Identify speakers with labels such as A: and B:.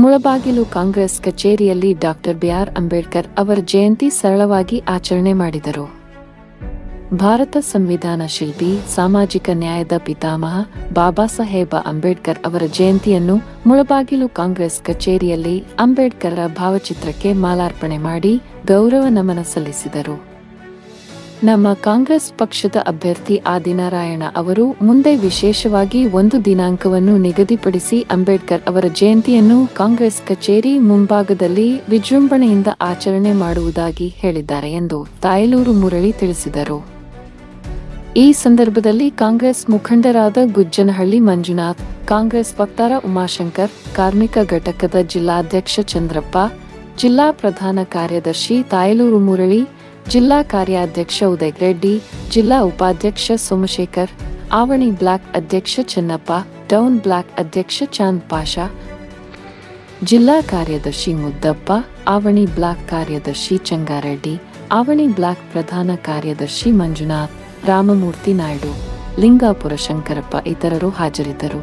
A: ಮುಳಬಾಗಿಲು ಕಾಂಗ್ರೆಸ್ ಕಚೇರಿಯಲ್ಲಿ doctor B R. Ambedkar ಅವರ ಜಯಂತಿ ಸರಳವಾಗಿ ಆಚರಣೆ ಮಾಡಿದರು. ಭಾರತ ಸಂವಿಧಾನ ಶಿಲ್ಪಿ, ಸಾಮಾಜಿಕ ನ್ಯಾಯದ ಪಿತಾಮಹ ಬಾಬಾ ಸಾಹೇಬ ಅಂಬೇಡ್ಕರ್ ಅವರ ಜಯಂತಿಯನ್ನು ಮುಳಬಾಗಿಲು ಕಾಂಗ್ರೆಸ್ ಕಚೇರಿಯಲ್ಲಿ ಅಂಬೇಡ್ಕರ್ ಭಾವಚಿತ್ರಕ್ಕೆ ಮಾಲಾರ್ಪಣೆ ಮಾಡಿ ಗೌರವ ನಮನ ಸಲ್ಲಿಸಿದರು. ನಮ್ಮ ಕಾಂಗ್ರೆಸ್ ಪಕ್ಷದ ಅಭ್ಯರ್ಥಿ ಆದಿನಾರಾಯಣ ಅವರು ಮುಂದೆ ವಿಶೇಷವಾಗಿ ಒಂದು ದಿನಾಂಕವನ್ನು ನಿಗದಿಪಡಿಸಿ ಅಂಬೇಡ್ಕರ್ ಅವರ ಜಯಂತಿಯನ್ನು ಕಾಂಗ್ರೆಸ್ ಕಚೇರಿ ಮುಂಭಾಗದಲ್ಲಿ ವಿಜೃಂಭಣೆಯಿಂದ ಆಚರಣೆ ಮಾಡುವುದಾಗಿ ಹೇಳಿದ್ದಾರೆ ಎಂದು ತಾಯಲೂರು ಮುರಳಿ ತಿಳಿಸಿದರು. ಈ ಸಂದರ್ಭದಲ್ಲಿ ಕಾಂಗ್ರೆಸ್ ಮುಖಂಡರಾದ ಗುಜ್ಜನಹಳ್ಳಿ ಮಂಜುನಾಥ್, ಕಾಂಗ್ರೆಸ್ ವಕ್ತಾರ ಉಮಾಶಂಕರ್, ಕಾರ್ಮಿಕ ಘಟಕದ ಜಿಲ್ಲಾಧ್ಯಕ್ಷ ಚಂದ್ರಪ್ಪ, ಜಿಲ್ಲಾ ಪ್ರಧಾನ ಕಾರ್ಯದರ್ಶಿ ತಾಯಲೂರು ಮುರಳಿ, ಜಿಲ್ಲಾ ಕಾರ್ಯಾಧ್ಯಕ್ಷ ಉದಯ್ ರೆಡ್ಡಿ, ಜಿಲ್ಲಾ ಉಪಾಧ್ಯಕ್ಷ ಸೋಮಶೇಖರ್, ಆವಣಿ ಬ್ಲಾಕ್ ಅಧ್ಯಕ್ಷ ಚೆನ್ನಪ್ಪ, ಟೌನ್ ಬ್ಲಾಕ್ ಅಧ್ಯಕ್ಷ ಚಾಂದ್ ಪಾಷಾ, ಜಿಲ್ಲಾ ಕಾರ್ಯದರ್ಶಿ ಮುದ್ದಪ್ಪ, ಆವಣಿ ಬ್ಲಾಕ್ ಕಾರ್ಯದರ್ಶಿ ಚಂಗಾರೆಡ್ಡಿ, ಆವಣಿ ಬ್ಲಾಕ್ ಪ್ರಧಾನ ಕಾರ್ಯದರ್ಶಿ ಮಂಜುನಾಥ್, ರಾಮಮೂರ್ತಿ ನಾಯ್ಡು, ಲಿಂಗಾಪುರ ಶಂಕರಪ್ಪ ಇತರರು ಹಾಜರಿದ್ದರು.